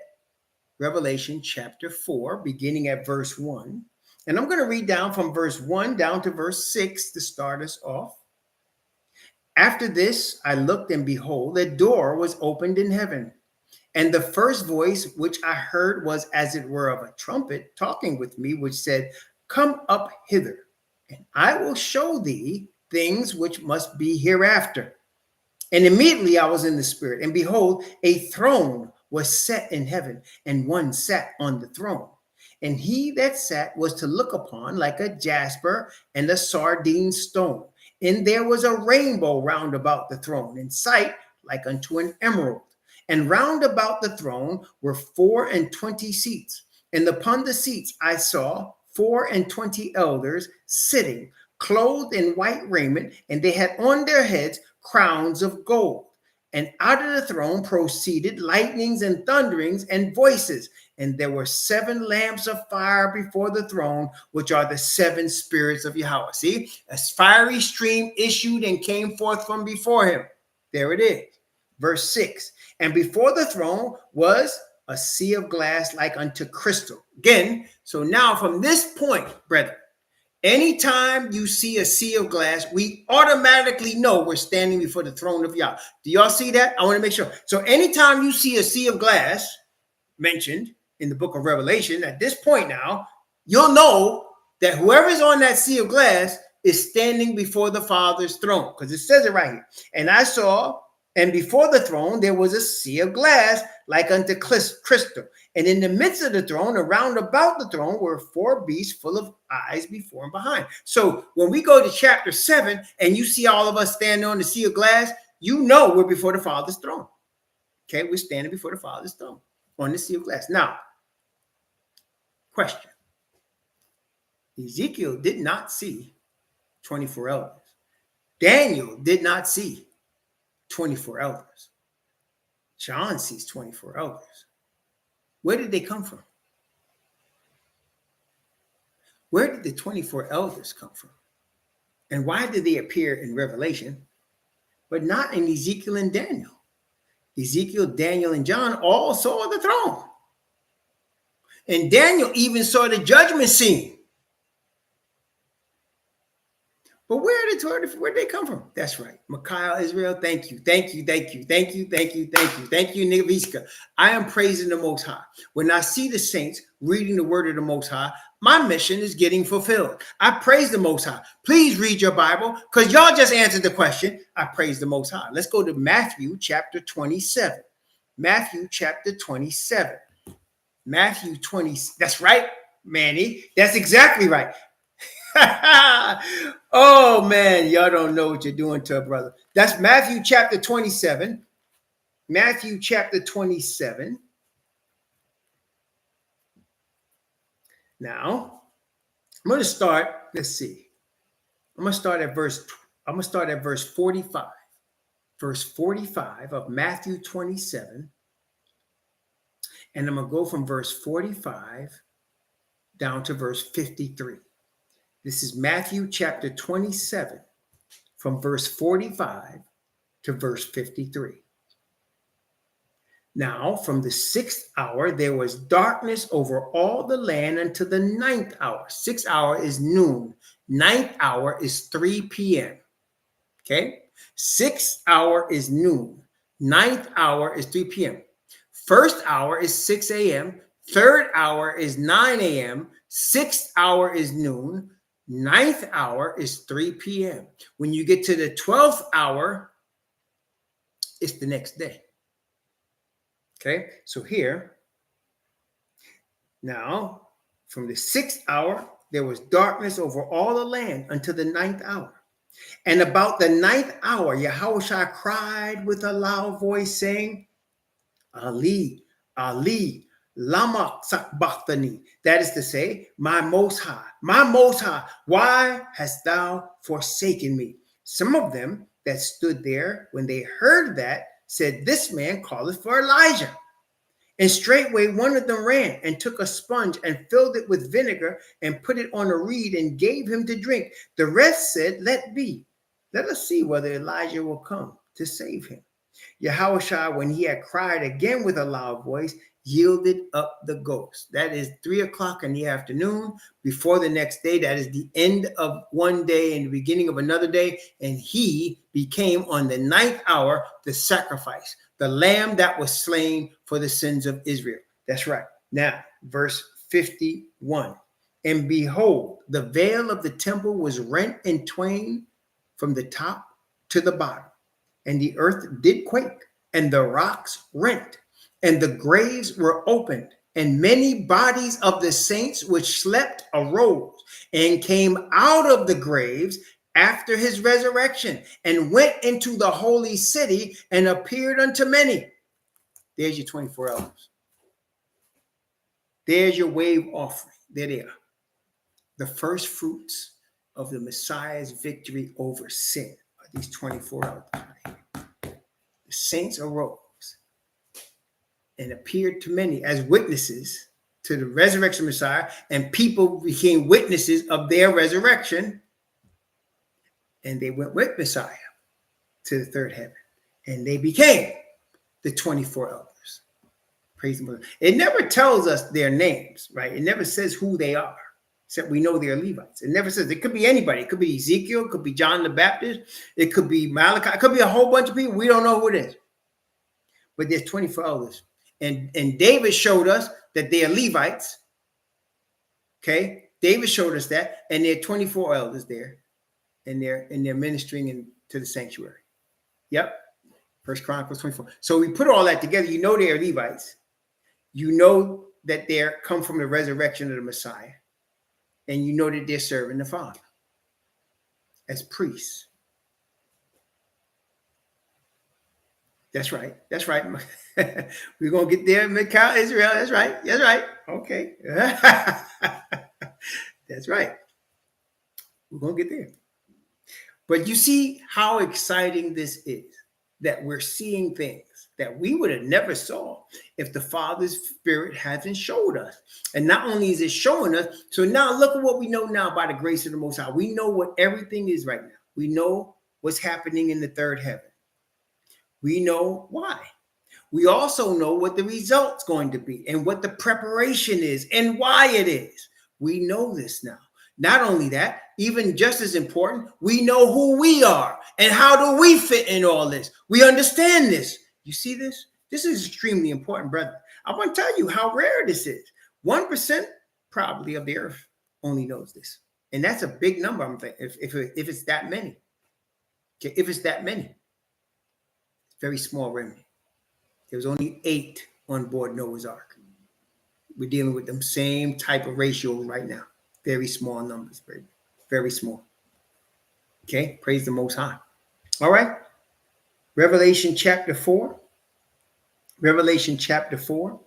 Revelation chapter 4, beginning at verse 1. And I'm going to read down from verse 1 down to verse 6 to start us off. After this, I looked, and behold, a door was opened in heaven. And the first voice which I heard was as it were of a trumpet talking with me, which said, "Come up hither, and I will show thee things which must be hereafter." And immediately I was in the spirit, and behold, a throne was set in heaven, and one sat on the throne. And he that sat was to look upon like a jasper and a sardine stone. And there was a rainbow round about the throne, in sight like unto an emerald. And round about the throne were 24 seats. And upon the seats I saw 24 elders sitting, clothed in white raiment, and they had on their heads crowns of gold. And out of the throne proceeded lightnings and thunderings and voices. And there were 7 lamps of fire before the throne, which are the 7 spirits of Yahweh. See, a fiery stream issued and came forth from before him. There it is. Verse 6. And before the throne was a sea of glass like unto crystal. Again, so now from this point, brethren, anytime you see a sea of glass, we automatically know we're standing before the throne of Yah. Do y'all see that? I want to make sure. So anytime you see a sea of glass mentioned in the book of Revelation, at this point now, you'll know that whoever's on that sea of glass is standing before the Father's throne, because it says it right here. And I saw, and before the throne, there was a sea of glass like unto crystal. And in the midst of the throne, around about the throne, were 4 beasts full of eyes before and behind. So when we go to chapter 7 and you see all of us standing on the sea of glass, you know we're before the Father's throne. Okay, we're standing before the Father's throne on the sea of glass. Now, question. Ezekiel did not see 24 elders. Daniel did not see 24 elders. John sees 24 elders. Where did they come from? Where did the 24 elders come from? And why did they appear in Revelation, but not in Ezekiel and Daniel? Ezekiel, Daniel, and John all saw the throne. And Daniel even saw the judgment scene. But where'd they come from? That's right. Micaiah, Israel, thank you, Niviska. I am praising the Most High. When I see the saints reading the word of the Most High, my mission is getting fulfilled. I praise the Most High. Please read your Bible, because y'all just answered the question. I praise the Most High. Let's go to Matthew chapter 27. Matthew chapter 27. Matthew 20. That's right, Manny. That's exactly right. Oh man, y'all don't know what you're doing to a brother. That's Matthew chapter 27. Matthew chapter 27. Now, I'm going to start, let's see. I'm going to start at verse 45. Verse 45 of Matthew 27. And I'm going to go from verse 45 down to verse 53. This is Matthew chapter 27, from verse 45 to verse 53. Now, from the 6th hour, there was darkness over all the land until the 9th hour. 6th hour is noon. 9th hour is 3 p.m. Okay? 6th hour is noon. 9th hour is 3 p.m. 1st hour is 6 a.m. 3rd hour is 9 a.m. 6th hour is noon. 9th hour is 3 p.m. When you get to the 12th hour, it's the next day. Okay, so here, now, from the 6th hour, there was darkness over all the land until the 9th hour. And about the 9th hour, Yahushua cried with a loud voice, saying, Ali, Ali, lama sabachthani. That is to say, my Most High, why hast thou forsaken me? Some of them that stood there, when they heard that, said, this man calleth for Elijah. And straightway one of them ran and took a sponge and filled it with vinegar and put it on a reed and gave him to drink. The rest said, let be. Let us see whether Elijah will come to save him. Yahushua, when he had cried again with a loud voice, yielded up the ghost. That is 3 o'clock in the afternoon before the next day. That is the end of one day and the beginning of another day. And he became on the 9th hour the sacrifice, the lamb that was slain for the sins of Israel. That's right. Now, verse 51. And behold, the veil of the temple was rent in twain from the top to the bottom. And the earth did quake, and the rocks rent, and the graves were opened, and many bodies of the saints which slept arose and came out of the graves after his resurrection, and went into the holy city and appeared unto many. There's your 24 elders. There's your wave offering. There they are. The first fruits of the Messiah's victory over sin are these 24 elders. Right? The saints arose and appeared to many as witnesses to the resurrection of Messiah, and people became witnesses of their resurrection, and they went with Messiah to the third heaven, and they became the 24 elders. Praise the Lord. It never tells us their names, right? It never says who they are, except we know they're Levites. It never says, it could be anybody. It could be Ezekiel, it could be John the Baptist, it could be Malachi, it could be a whole bunch of people. We don't know who it is. But there's 24 elders. And David showed us that they are Levites. Okay? David showed us that, and there are 24 elders there, and they're ministering to the sanctuary. Yep. First Chronicles 24. So we put all that together. You know they are Levites. You know that they come from the resurrection of the Messiah. And you know that they're serving the Father as priests. That's right. That's right. We're going to get there, Mikhail Israel. That's right. That's right. Okay. That's right. We're going to get there. But you see how exciting this is, that we're seeing things that we would have never saw if the Father's Spirit hasn't showed us. And not only is it showing us, so now look at what we know now by the grace of the Most High. We know what everything is right now. We know what's happening in the third heaven. We know why. We also know what the result's going to be and what the preparation is and why it is. We know this now. Not only that, even just as important, we know who we are and how do we fit in all this. We understand this. You see this? This is extremely important, brother. I want to tell you how rare this is. 1% probably of the earth only knows this. And that's a big number, I'm thinking, if it's that many. Okay, if it's that many. Very small remnant. There was only 8 on board Noah's Ark. We're dealing with them same type of ratios right now. Very small numbers, very, very small. Okay, praise the Most High. All right, Revelation chapter 4. Revelation chapter 4.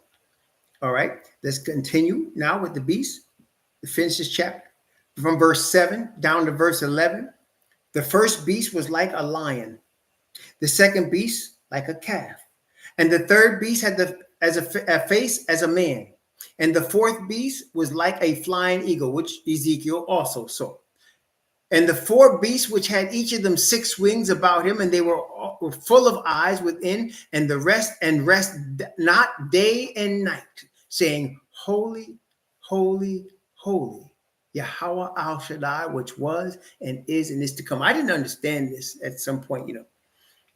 All right, let's continue now with the beast. To finish this chapter from verse 7 down to verse 11. The first beast was like a lion. The second beast like a calf. And the third beast had a face as a man. And the fourth beast was like a flying eagle, which Ezekiel also saw. And the 4 beasts, which had each of them 6 wings about him, and they were full of eyes within, and rest not day and night, saying, Holy, holy, holy, Yahweh Al Shaddai, which was and is to come. I didn't understand this at some point,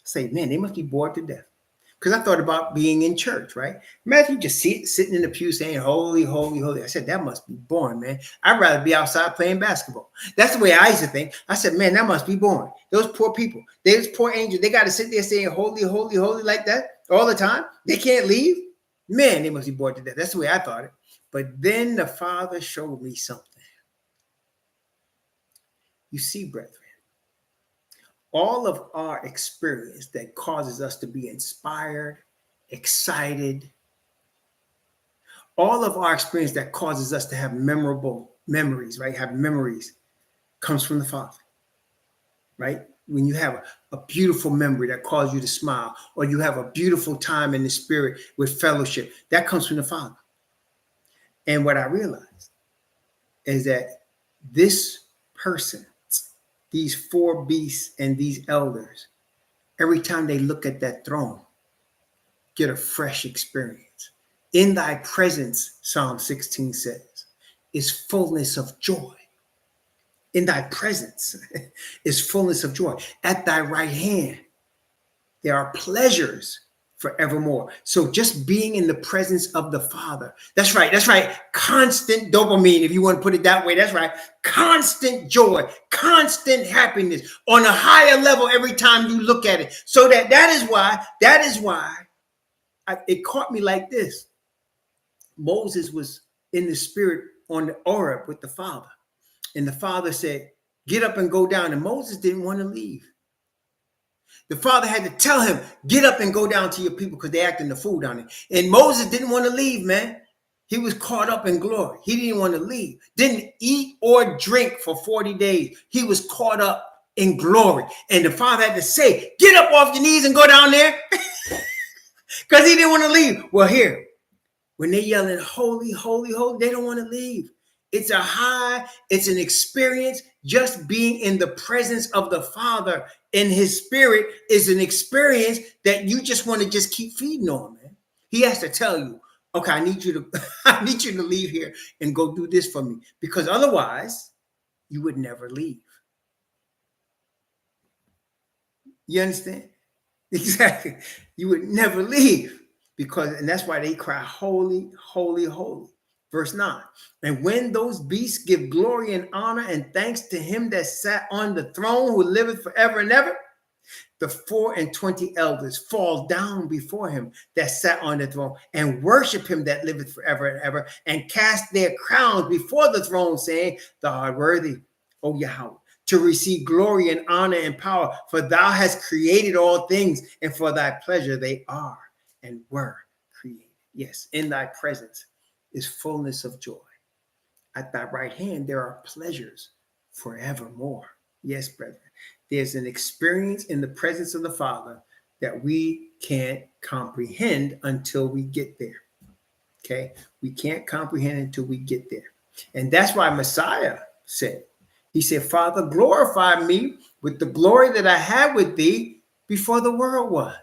Say, man, they must be bored to death. Because I thought about being in church, right? Imagine you just sitting in the pew saying, holy, holy, holy. I said, that must be boring, man. I'd rather be outside playing basketball. That's the way I used to think. I said, man, that must be boring. Those poor people, those poor angels, they got to sit there saying, holy, holy, holy like that all the time. They can't leave. Man, they must be bored to death. That's the way I thought it. But then the Father showed me something. You see, brethren, all of our experience that causes us to be inspired, excited, all of our experience that causes us to have memorable memories, right? Have memories comes from the Father, right? When you have a beautiful memory that causes you to smile, or you have a beautiful time in the spirit with fellowship, that comes from the Father. And what I realized is that this person, these 4 beasts and these elders, every time they look at that throne, get a fresh experience. In thy presence, Psalm 16 says, is fullness of joy. In thy presence is fullness of joy. At thy right hand, there are pleasures forevermore. So just being in the presence of the Father. That's right. That's right. Constant dopamine, if you want to put it that way. That's right. Constant joy, constant happiness on a higher level every time you look at it. So that is why it caught me like this. Moses was in the spirit on the Oreb with the Father. And the Father said, get up and go down. And Moses didn't want to leave. The Father had to tell him, get up and go down to your people because they're acting the fool down there. And Moses didn't want to leave, man. He was caught up in glory. He didn't want to leave. Didn't eat or drink for 40 days. He was caught up in glory. And the Father had to say, get up off your knees and go down there. Because he didn't want to leave. Well, here, when they yelling, holy, holy, holy, they don't want to leave. It's a high, it's an experience. Just being in the presence of the Father in his spirit is an experience that you just want to just keep feeding on, man. He has to tell you, okay, I need you to leave here and go do this for me. Because otherwise, you would never leave. You understand? Exactly. You would never leave. And that's why they cry, holy, holy, holy. Verse 9, and when those beasts give glory and honor and thanks to him that sat on the throne who liveth forever and ever, the 24 elders fall down before him that sat on the throne and worship him that liveth forever and ever, and cast their crowns before the throne, saying, thou art worthy, O Yahweh, to receive glory and honor and power, for thou hast created all things, and for thy pleasure they are and were created. Yes, in thy presence is fullness of joy. At thy right hand, there are pleasures forevermore. Yes, brethren. There's an experience in the presence of the Father that we can't comprehend until we get there. Okay? We can't comprehend until we get there. And that's why Messiah said, he said, Father, glorify me with the glory that I had with thee before the world was.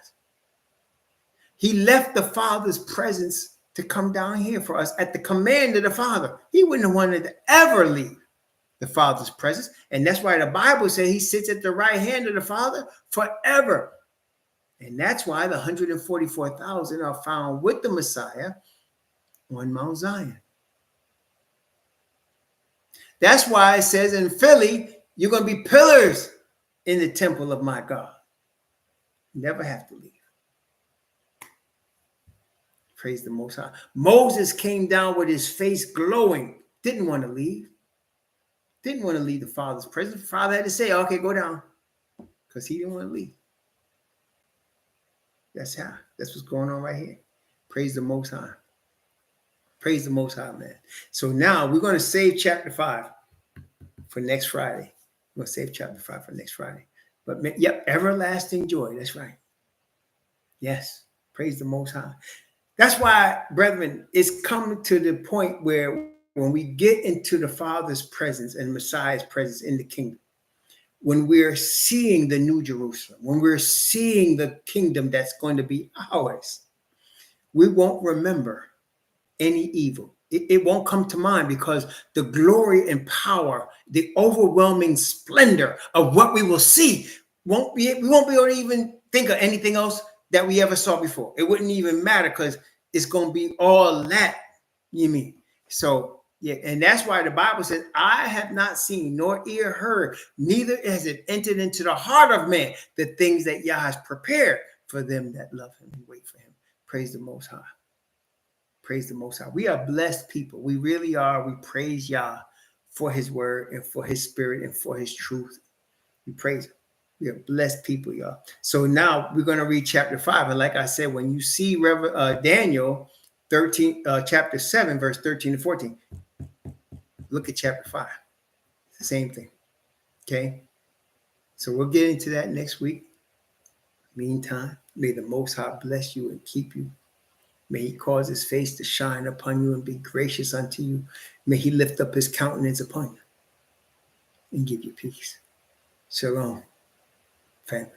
He left the Father's presence to come down here for us at the command of the Father. He wouldn't have wanted to ever leave the Father's presence. And that's why the Bible says he sits at the right hand of the Father forever. And that's why the 144,000 are found with the Messiah on Mount Zion. That's why it says in Philly, you're going to be pillars in the temple of my God. Never have to leave. Praise the Most High. Moses came down with his face glowing. Didn't want to leave. Didn't want to leave the Father's presence. The Father had to say, okay, go down. Because he didn't want to leave. That's what's going on right here. Praise the Most High. Praise the Most High, man. So now we're going to save chapter 5 for next Friday. We're going to save chapter 5 for next Friday. But, yep, everlasting joy. That's right. Yes. Praise the Most High. That's why, brethren, it's come to the point where when we get into the Father's presence and Messiah's presence in the kingdom, when we're seeing the New Jerusalem, when we're seeing the kingdom that's going to be ours, we won't remember any evil. It won't come to mind because the glory and power, the overwhelming splendor of what we will see we won't be able to even think of anything else that we ever saw before. It wouldn't even matter because it's going to be all that, you mean. So, yeah, and that's why the Bible says, I have not seen nor ear heard, neither has it entered into the heart of man the things that Yah has prepared for them that love him and wait for him. Praise the Most High. Praise the Most High. We are blessed people. We really are. We praise Yah for his word and for his spirit and for his truth. We praise him. We are blessed people, y'all. So now we're going to read chapter 5. And like I said, when you see Daniel 13, chapter 7, verse 13 to 14, look at chapter 5. It's the same thing. Okay? So we'll get into that next week. Meantime, may the Most High bless you and keep you. May he cause his face to shine upon you and be gracious unto you. May he lift up his countenance upon you and give you peace. Shalom, family.